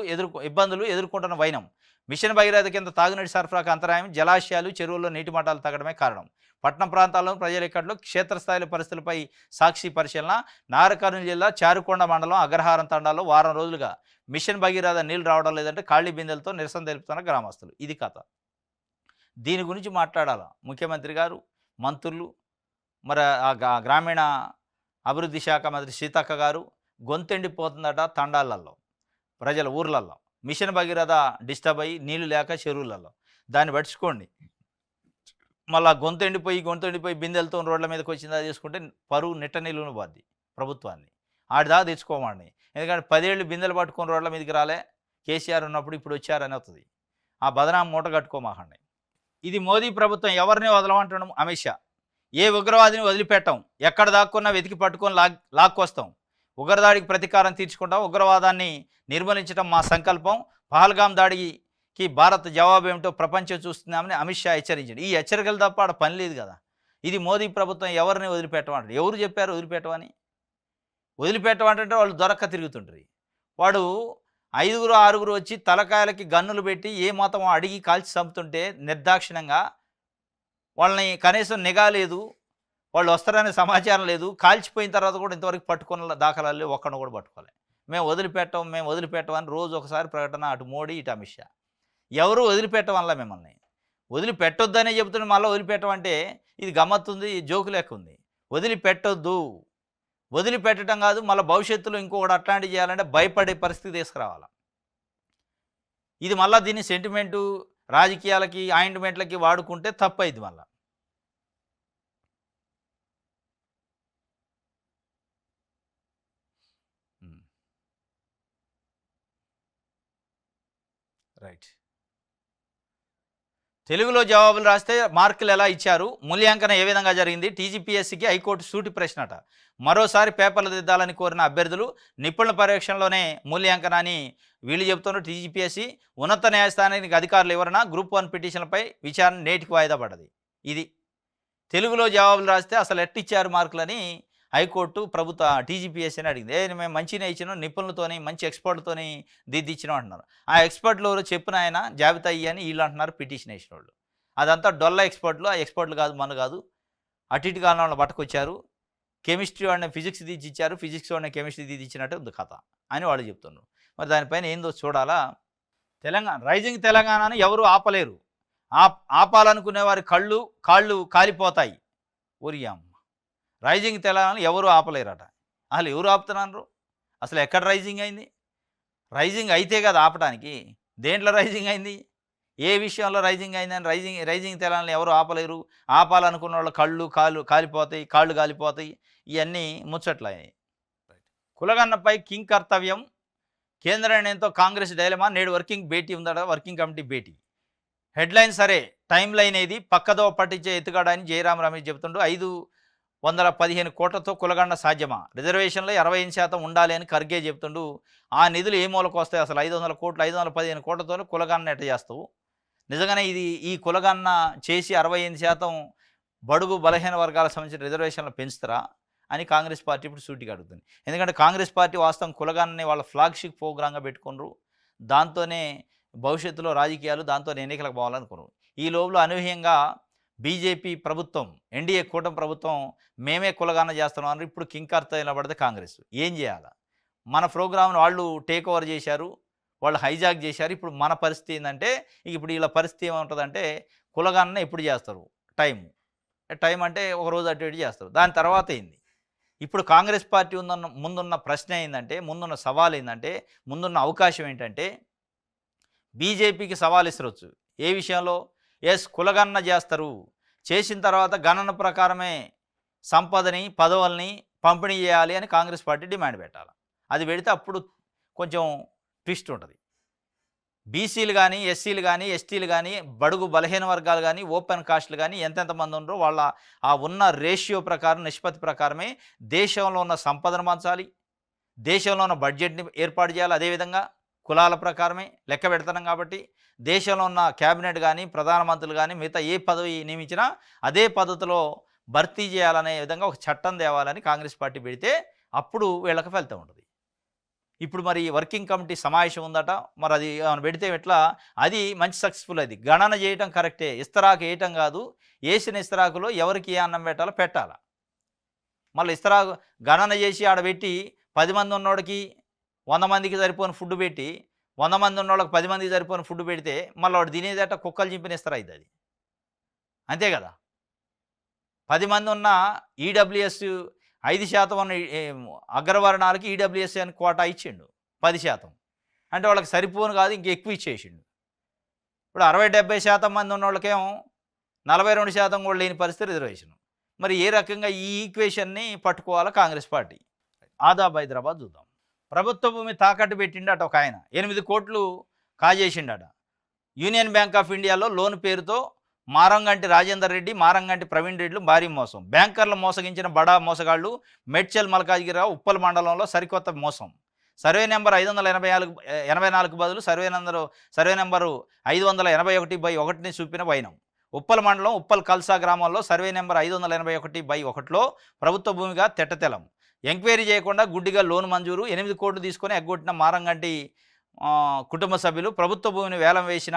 ఇబ్బందులు ఎదుర్కొంటున్న వైనం. మిషన్ భగీరథ కింద తాగునీటి సరఫరాకు అంతరాయం, జలాశయాలు, చెరువుల్లో నీటి మట్టాలు తగ్గడమే కారణం. పట్టణ ప్రాంతాల్లో ప్రజల ఇక్కట్లో క్షేత్రస్థాయిలో పరిస్థితులపై సాక్షి పరిశీలన. నాగర్ కర్నూలు జిల్లా చారుకొండ మండలం అగ్రహారం తండాలో వారం రోజులుగా మిషన్ భగీరథ నీళ్లు రావడం లేదంటే ఖాళీ బిందెలతో నిరసన తెలుపుతున్న గ్రామస్తులు. ఇది కథ. దీని గురించి మాట్లాడాల ముఖ్యమంత్రి గారు, మంత్రులు, మరి గ్రామీణ అభివృద్ధి శాఖ మంత్రి సీతక్క గారు. గొంతెండిపోతుందట తండాలలో, ప్రజల ఊర్లలో. మిషన్ భగీరథ డిస్టర్బ్ అయ్యి నీళ్లు లేక చెరువులలో. దాన్ని పట్టించుకోండి. మళ్ళీ గొంతెండిపోయి బిందెలతో రోడ్ల మీదకి వచ్చిందా తీసుకుంటే పరువు నిట్ట నిలువును బాద్ది ప్రభుత్వాన్ని. ఆడిదా తెచ్చుకోమండి. ఎందుకంటే 10 ఏళ్ళు బిందెలు పట్టుకొని రోడ్ల మీదకి రాలే, కేసీఆర్ ఉన్నప్పుడు ఇప్పుడు వచ్చారని అవుతుంది. ఆ బదనాం మూట కట్టుకోమాకండి. ఇది మోదీ ప్రభుత్వం, ఎవరిని వదలమంటున్నాం అమిత్ షా. ఏ ఉగ్రవాదిని వదిలిపెట్టాం, ఎక్కడ దాక్కున్నా వెతికి పట్టుకొని లాక్కొస్తాం. ఉగ్రదాడికి ప్రతీకారం తీర్చుకుంటాం, ఉగ్రవాదాన్ని నిర్మూలించడం మా సంకల్పం. పహల్గాం దాడికి భారత్ జవాబు ఏమిటో ప్రపంచం చూస్తున్నామని అమిత్ షా హెచ్చరించాడు. ఈ హెచ్చరికలు తప్ప ఆడ పని లేదు కదా. ఇది మోదీ ప్రభుత్వం, ఎవరిని వదిలిపెట్టమంటారు. ఎవరు చెప్పారు వదిలిపెట్టమని? వదిలిపెట్టమంటే వాళ్ళు దొరక్క తిరుగుతుంటారు. వాడు 5, 6 వచ్చి తలకాయలకి గన్నులు పెట్టి ఏ మతం అడిగి కాల్చి చంపుతుంటే నిర్దాక్షిణంగా వాళ్ళని కనీసం నిఘా లేదు, వాళ్ళు వస్తారనే సమాచారం లేదు. కాల్చిపోయిన తర్వాత కూడా ఇంతవరకు పట్టుకున్న దాఖలాలు ఒక్కడిని కూడా పట్టుకోలే. మేము వదిలిపెట్టమని రోజు ఒకసారి ప్రకటన, అటు మోడీ ఇటు అమిత్ షా. ఎవరు వదిలిపెట్టమల్లా మిమ్మల్ని. వదిలిపెట్టొద్దనే చెబుతున్న మళ్ళీ వదిలిపెట్టమంటే ఇది గమ్మత్తుంది, జోకు లెక్క ఉంది. వదిలిపెట్టొద్దు. వదిలిపెట్టడం కాదు, మళ్ళీ భవిష్యత్తులో ఇంకొకటి అట్లాంటివి చేయాలంటే భయపడే పరిస్థితి తీసుకురావాలి. ఇది మళ్ళీ దీన్ని సెంటిమెంటు, రాజకీయాలకి, ఆయింట్మెంట్లకి వాడుకుంటే తప్పైంది మళ్ళీ. రైట్. తెలుగులో జవాబులు రాస్తే మార్కులు ఎలా ఇచ్చారు, మూల్యాంకనం ఏ విధంగా జరిగింది, టీజీపీఎస్సీకి హైకోర్టు సూటి ప్రశ్నట. మరోసారి పేపర్లు దిద్దాలని కోరిన అభ్యర్థులు నిపుణుల పర్యవేక్షణలోనే మూల్యాంకనాన్ని వీళ్ళు చెబుతున్నారు. టీజీపీఎస్సీ ఉన్నత న్యాయస్థానానికి అధికారులు వివరణ, గ్రూప్ 1 పిటిషన్లపై విచారణ నేటికి వాయిదా పడ్డది. ఇది తెలుగులో జవాబులు రాస్తే అసలు ఎట్టిచ్చారు మార్కులని హైకోర్టు టీజీపీఎస్సీని అడిగింది. మేము మంచిగా ఇచ్చినాం, నిపుణులతోని మంచి ఎక్స్పర్ట్తోని దిద్దిచ్చినాం అంటున్నారు. ఆ ఎక్స్పర్ట్లు ఎవరు చెప్పిన ఆయన జాబితా ఇయ్యని వీళ్ళు అంటున్నారు పిటిషన్ వేసిన వాళ్ళు. అదంతా డొల్ల ఎక్స్పర్ట్లు. ఆ ఎక్స్పర్ట్లు కాదు, మన కాదు. అటు ఇటు కాలం వాళ్ళు పట్టుకొచ్చారు. కెమిస్ట్రీ వాడిని ఫిజిక్స్ దిద్దిచ్చారు, ఫిజిక్స్ వాడిని కెమిస్ట్రీ దిద్దిచ్చినట్టు ఉంది కథ అని వాళ్ళు చెప్తున్నారు. మరి దానిపైన ఏందో చూడాలా. రైజింగ్ తెలంగాణను ఎవరు ఆపలేరు. ఆపాలనుకునే వారి కాళ్ళు కాలిపోతాయి. ఒరియాం. రైజింగ్ తెలంగాణ ఎవరు ఆపలేరట. అసలు ఎవరు ఆపుతున్నారు? అసలు ఎక్కడ రైజింగ్ అయింది? రైజింగ్ అయితే కదా ఆపడానికి. దేంట్లో రైజింగ్ అయింది? ఏ విషయంలో రైజింగ్ అయిందని రైజింగ్ తెలంగాణ ఎవరు ఆపలేరు. ఆపాలనుకున్న వాళ్ళ కాళ్ళు కాలిపోతాయి. ఇవన్నీ ముచ్చట్లయినాయి. కులగన్నపై కింగ్ కర్తవ్యం, కేంద్ర నిర్ణయంతో కాంగ్రెస్ డైలమా, నేడు వర్కింగ్ భేటీ ఉందట. వర్కింగ్ కమిటీ భేటీ. హెడ్లైన్ సరే, టైం లైన్ ఏది పక్కదో పట్టించే ఎత్తుగడ అని జయరాం రమేష్ చెబుతుంటూ 515 కోట్లతో కులగండ సాధ్యమా, రిజర్వేషన్లో 28% ఉండాలి అని ఖర్గే చెబుతుండు. ఆ నిధులు ఏ మూలకు వస్తాయి? అసలు 500 కోట్లు 515 కోట్లతో కులగన్న ఎట్ట చేస్తావు? నిజంగానే ఈ కులగన్న చేసి 68% బడుగు బలహీన వర్గాలకు సంబంధించిన రిజర్వేషన్లు పెంచుతారా అని కాంగ్రెస్ పార్టీ ఇప్పుడు సూటిగా అడుగుతుంది. ఎందుకంటే కాంగ్రెస్ పార్టీ వాస్తవం కులగన్నని వాళ్ళ ఫ్లాగ్షిప్ ప్రోగ్రాంగా పెట్టుకున్నారు. దాంతోనే భవిష్యత్తులో రాజకీయాలు, దాంతోనే ఎన్నికలకు పోవాలనుకున్నారు. ఈ లోపల అనూహ్యంగా బీజేపీ ప్రభుత్వం, ఎన్డీఏ కూటమి ప్రభుత్వం మేమే కులగాన చేస్తున్నాం అని ఇప్పుడు కింకర్త నిలబడితే కాంగ్రెస్ ఏం చేయాలి? మన ప్రోగ్రామ్ను వాళ్ళు టేక్ ఓవర్ చేశారు, వాళ్ళు హైజాక్ చేశారు. ఇప్పుడు మన పరిస్థితి ఏంటంటే, ఇప్పుడు వీళ్ళ పరిస్థితి ఏముంటుందంటే కులగాన ఎప్పుడు చేస్తారు? టైం అంటే ఒక రోజు అటు ఇటు చేస్తారు. దాని తర్వాత ఏంది? ఇప్పుడు కాంగ్రెస్ పార్టీ ముందున్న ప్రశ్న ఏంటంటే, ముందున్న సవాల్ ఏంటంటే, ముందున్న అవకాశం ఏంటంటే బీజేపీకి సవాల్ ఇస్తరొచ్చు. ఏ విషయంలో? కులగణన చేస్తారు, చేసిన తర్వాత గణన ప్రకారమే సంపదని పదవుల్ని పంపిణీ చేయాలి అని కాంగ్రెస్ పార్టీ డిమాండ్ పెట్టాలి. అది పెడితే అప్పుడు కొంచెం ట్విస్ట్ ఉంటుంది. బీసీలు కానీ, ఎస్సీలు కానీ, ఎస్టీలు కానీ, బడుగు బలహీన వర్గాలు కానీ, ఓపెన్ కాస్ట్లు కానీ ఎంతెంతమంది ఉన్నారో వాళ్ళ ఆ ఉన్న రేషియో ప్రకారం, నిష్పత్తి ప్రకారమే దేశంలో ఉన్న సంపదను పంచాలి, దేశంలో ఉన్న బడ్జెట్ని ఏర్పాటు చేయాలి. అదేవిధంగా కులాల ప్రకారమే లెక్క పెడతాం కాబట్టి దేశంలో ఉన్న క్యాబినెట్ కానీ ప్రధానమంత్రులు కానీ మిగతా ఏ పదవి నియమించినా అదే పద్ధతిలో భర్తీ చేయాలనే విధంగా ఒక చట్టం తేవాలని కాంగ్రెస్ పార్టీ పెడితే అప్పుడు వీళ్ళకి ఫలితం ఉంటుంది. ఇప్పుడు మరి వర్కింగ్ కమిటీ సమావేశం ఉందట, మరి అది ఏమైనా పెడితే ఎట్లా, అది మంచి సక్సెస్ఫుల్. అది గణన చేయటం కరెక్టే, ఇస్తరాకు వేయటం కాదు. వేసిన ఇస్తరాకులో ఎవరికి ఏ అన్నం పెట్టాలో పెట్టాలా. మళ్ళీ ఇస్తరాకు గణన చేసి ఆడ పెట్టి 10 మంది ఉన్నోడికి 100 మందికి సరిపోని ఫుడ్ పెట్టి 100 మంది ఉన్నోళ్ళకి 10 మందికి సరిపోని ఫుడ్ పెడితే మళ్ళీ వాడు తినేదట కుక్కలు చింపిన ఇస్తరా ఇది. అది అంతే కదా. 10 మంది ఉన్న ఈడబ్ల్యూఎస్ 5% ఉన్న అగ్రవర్ణాలకి ఈడబ్ల్యూఎస్ అని కోటా ఇచ్చిండు 10%. అంటే వాళ్ళకి సరిపోను కాదు, ఇంక ఎక్కువ ఇచ్చేసిండు. ఇప్పుడు 60-70% మంది ఉన్న వాళ్ళకేమో 42% కూడా లేని పరిస్థితి రిజర్వేషన్. మరి ఏ రకంగా ఈ ఈక్వేషన్ని పట్టుకోవాలో కాంగ్రెస్ పార్టీ. ఆదాబ్ హైదరాబాద్ చూద్దాం. ప్రభుత్వ భూమి తాకట్టు పెట్టిండట ఒక ఆయన, 8 కోట్లు కాజేసిండట. యూనియన్ బ్యాంక్ ఆఫ్ ఇండియాలో లోన్ పేరుతో మారంగంటి రాజేందర్ రెడ్డి, మారంగంటి ప్రవీణ్ రెడ్డిలు భారీ మోసం. బ్యాంకర్లు మోసగించిన బడా మోసగాళ్లు మేడ్చల్ మల్కాజ్గిరిరావు ఉప్పల్ మండలంలో సరికొత్త మోసం. సర్వే నెంబర్ 584 బదులు సర్వే నెంబరు 581/1ని చూపిన వైనం. ఉప్పల్ మండలం ఉప్పల్ కల్సా గ్రామంలో సర్వే నెంబర్ 581/1లో ప్రభుత్వ భూమిగా తెట్టతెలం. ఎంక్వైరీ చేయకుండా గుడ్డిగా లోన్ మంజూరు. 8 కోట్లు తీసుకొని ఎగ్గొట్టిన మారంగంటి కుటుంబ సభ్యులు. ప్రభుత్వ భూమిని వేలం వేసిన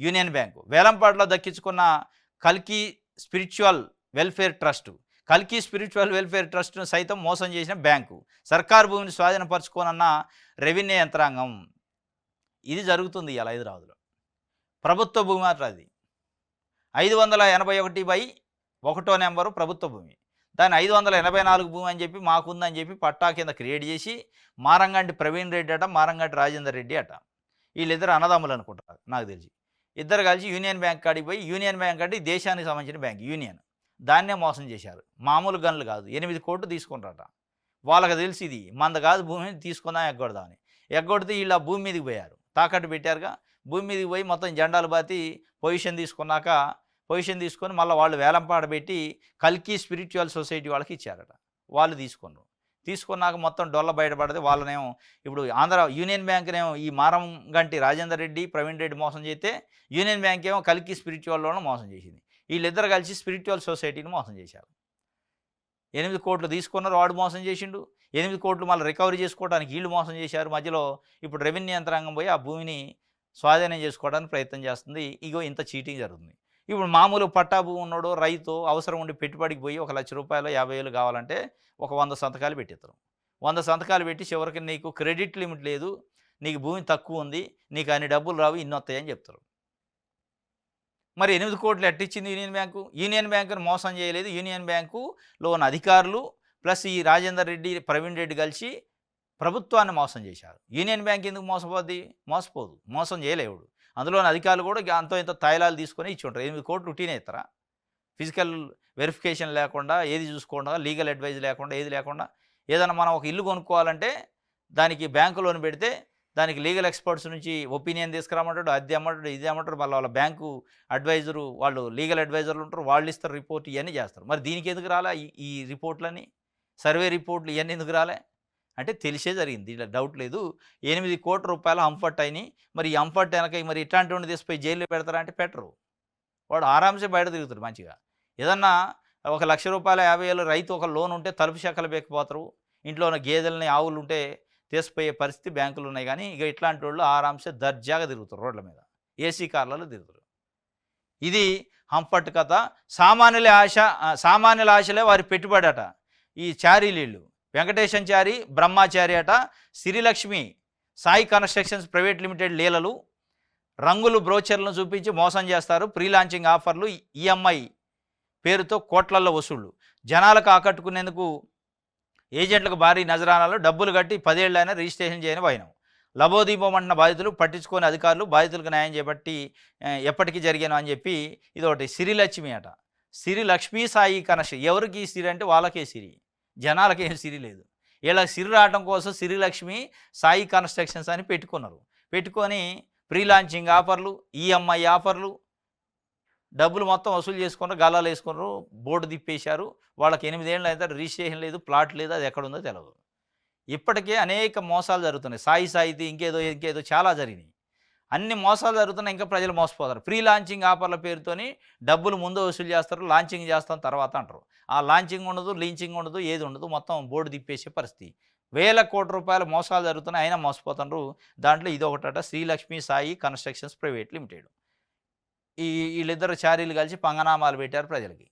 యూనియన్ బ్యాంకు. వేలంపాటలో దక్కించుకున్న కల్కి స్పిరిచువల్ వెల్ఫేర్ ట్రస్ట్ను సైతం మోసం చేసిన బ్యాంకు. సర్కారు భూమిని స్వాధీనపరచుకోనన్న రెవెన్యూ యంత్రాంగం. ఇది జరుగుతుంది ఇవాళ హైదరాబాద్లో. ప్రభుత్వ భూమి మాత్రం అది 581/1 నెంబరు ప్రభుత్వ భూమి. దాన్ని 584 భూమి అని చెప్పి మాకుందని చెప్పి పట్టా కింద క్రియేట్ చేసి మారంగంటి ప్రవీణ్ రెడ్డి అట, మారంగంటి రాజేందర్ రెడ్డి అట, వీళ్ళిద్దరు అన్నదమ్ములు అనుకుంటారు నాకు తెలిసి. ఇద్దరు కలిసి యూనియన్ బ్యాంక్ కాడికి పోయి, యూనియన్ బ్యాంక్ అంటే దేశానికి సంబంధించిన బ్యాంక్ యూనియన్, దాన్నే మోసం చేశారు. మామూలు గనులు కాదు, 8 కోట్లు తీసుకుంటారట. వాళ్ళకి తెలిసి ఇది మంద కాదు, భూమిని తీసుకుందాం ఎగ్గొడదామని. ఎగ్గొడితే వీళ్ళు ఆ భూమి మీదకి పోయారు, తాకట్టు పెట్టారుగా. భూమి మీదకి పోయి మొత్తం జెండాలు బాతి పొజిషన్ తీసుకొని మళ్ళీ వాళ్ళు వేలంపాట పెట్టి కల్కి స్పిరిచువల్ సొసైటీ వాళ్ళకి ఇచ్చారట. వాళ్ళు తీసుకున్నాక మొత్తం డొల్ల బయటపడితే వాళ్ళనేమో ఇప్పుడు ఆంధ్ర యూనియన్ బ్యాంక్నేమో ఈ మారంగంటి రాజేందర్ రెడ్డి ప్రవీణ్ రెడ్డి మోసం చేస్తే, యూనియన్ బ్యాంక్ ఏమో కల్కి స్పిరిచువల్లోనూ మోసం చేసింది. వీళ్ళిద్దరు కలిసి స్పిరిచువల్ సొసైటీని మోసం చేశారు. 8 కోట్లు తీసుకున్నారు, వాడు మోసం చేసిండు. 8 కోట్లు మళ్ళీ రికవరీ చేసుకోవడానికి వీళ్ళు మోసం చేశారు. మధ్యలో ఇప్పుడు రెవెన్యూ యంత్రాంగం పోయి ఆ భూమిని స్వాధీనం చేసుకోవడానికి ప్రయత్నం చేస్తుంది. ఇగో ఇంత చీటింగ్ జరుగుతుంది. ఇప్పుడు మామూలు పట్టా భూమి ఉన్నాడు రైతు అవసరం ఉండి పెట్టుబడికి పోయి 1 లక్ష రూపాయలు 50,000 కావాలంటే ఒక 100 సంతకాలు పెట్టిస్తారు. 100 సంతకాలు పెట్టి చివరికి నీకు క్రెడిట్ లిమిట్ లేదు, నీకు భూమి తక్కువ ఉంది, నీకు అన్ని డబ్బులు రావు, ఇన్ని వస్తాయని చెప్తారు. మరి 8 కోట్లు ఎట్టిచ్చింది యూనియన్ బ్యాంకు? యూనియన్ బ్యాంకును మోసం చేయలేదు. యూనియన్ బ్యాంకులో ఉన్న అధికారులు ప్లస్ ఈ రాజేందర్ రెడ్డి ప్రవీణ్ రెడ్డి కలిసి ప్రభుత్వాన్ని మోసం చేశారు. యూనియన్ బ్యాంక్ ఎందుకు మోసపోదు, మోసం చేయలేవుడు. అందులోని అధికారులు కూడా అంతో ఇంత తాయిలాలు తీసుకొని ఇచ్చి ఉంటారు. 8 కోట్లు రొటీనే ఇస్తారా? ఫిజికల్ వెరిఫికేషన్ లేకుండా, ఏది చూసుకోకుండా, లీగల్ అడ్వైజ్ లేకుండా, ఏది లేకుండా ఏదైనా మనం ఒక ఇల్లు కొనుక్కోవాలంటే దానికి బ్యాంకు లోన్ పెడితే దానికి లీగల్ ఎక్స్పర్ట్స్ నుంచి ఒపీనియన్ తీసుకురామంటాడు, అది అమ్మంటాడు, ఇది అమ్మంటాడు. మళ్ళీ వాళ్ళ బ్యాంకు అడ్వైజరు, వాళ్ళు లీగల్ అడ్వైజర్లు ఉంటారు, వాళ్ళు ఇస్తారు రిపోర్ట్, ఇవన్నీ చేస్తారు. మరి దీనికి ఎందుకు రాలే ఈ రిపోర్ట్లని, సర్వే రిపోర్ట్లు ఇవన్నీ ఎందుకు రాలే అంటే తెలిసే జరిగింది, ఇలా డౌట్ లేదు. 8 కోట్ల రూపాయలు అంఫర్ట్ అయినాయి. మరి ఈ అంఫర్ట్ వెనక మరి ఇట్లాంటి వాడిని తీసిపోయి జైల్లో పెడతారా అంటే పెట్టరు. వాడు ఆరామ్సే బయట తిరుగుతాడు మంచిగా. ఏదన్నా 1 లక్ష రూపాయల 50,000 రైతు ఒక లోన్ ఉంటే తలుపు శాఖలు బెక్కిపోతారు. ఇంట్లో ఉన్న గేదెలని ఆవులు ఉంటే తీసిపోయే పరిస్థితి బ్యాంకులు ఉన్నాయి. కానీ ఇక ఇట్లాంటి వాళ్ళు ఆరామ్సే దర్జాగా తిరుగుతారు, రోడ్ల మీద ఏసీ కార్లలో తిరుగుతారు. ఇది హంఫర్ట్ కథ. సామాన్యుల ఆశలే వారి పెట్టుబడి అట. ఈ చారీలీళ్ళు వెంకటేశం చారి, బ్రహ్మాచారి అట. Srilakshmi Sai constructions private limited లీలలు. రంగులు బ్రోచర్లను చూపించి మోసం చేస్తారు. ప్రీ లాంచింగ్ ఆఫర్లు, ఈఎంఐ పేరుతో కోట్లల్లో వసూళ్లు. జనాలకు ఆకట్టుకునేందుకు ఏజెంట్లకు భారీ నజరానాలు. డబ్బులు కట్టి 10 ఏళ్ళైనా రిజిస్ట్రేషన్ చేయని వైనం. లబోదీపమంటున్న బాధితులు పట్టించుకొని అధికారులు. బాధితులకు న్యాయం చేపట్టి ఎప్పటికీ జరిగాను అని చెప్పి ఇది ఒకటి. శ్రీలక్ష్మి అట. శ్రీలక్ష్మి సాయి కనెక్షన్. ఎవరికి సిరి అంటే వాళ్ళకే సిరి, జనాలకేం సిరి లేదు. ఇలా సిరి రావడం కోసం శ్రీలక్ష్మి సాయి కన్స్ట్రక్షన్స్ అని పెట్టుకొని ప్రీ లాంచింగ్ ఆఫర్లు, ఈఎంఐ ఆఫర్లు, డబ్బులు మొత్తం వసూలు చేసుకున్నారు, గల్లాలు వేసుకున్నారు, బోర్డు తిప్పేశారు. వాళ్ళకి 8 ఏళ్ళు అయితే రిజిస్ట్రేషన్ లేదు, ప్లాట్ లేదు, అది ఎక్కడుందో తెలియదు. ఇప్పటికే అనేక మోసాలు జరుగుతున్నాయి. సాయి సాయితీ ఇంకేదో, ఇంకేదో చాలా జరిగినాయి. అన్ని మోసాలు జరుగుతున్నాయి. ఇంకా ప్రజలు మోసపోతారు. ప్రీ లాంచింగ్ ఆఫర్‌ల పేరుతోని డబ్బులు ముందు వసూలు చేస్తారు. లాంచింగ్ చేస్తాం తర్వాత అంటారు. ఆ లాంచింగ్ ఉండదు, లీచింగ్ ఉండదు, ఏది ఉండదు. మొత్తం బోర్డు తిప్పేసే పరిస్థితి. వేల కోట్ల రూపాయల మోసాలు జరుగుతున్నాయి. అయినా మోసపోతుండ్రు. దాంట్లో ఇదొకటట Srilakshmi Sai constructions private limited. ఈళ్ళిద్దరు చారీలు కలిసి పంగనామాలు పెట్టారు ప్రజలకి.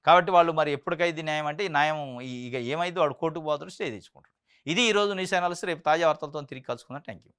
కాబట్టి వాళ్ళు మరి ఎప్పటికైద్ది న్యాయం అంటే ఈ న్యాయం ఇగ ఏమైద్దో వాడు కోర్టుకు పోతాడు, స్టే తెచ్చుకుంటాడు. ఇది ఈరోజు న్యూస్ అనాలిసిస్. రేపు తాజా వార్తలతోని తిరిగి కలుసుకుందాం. Thank you.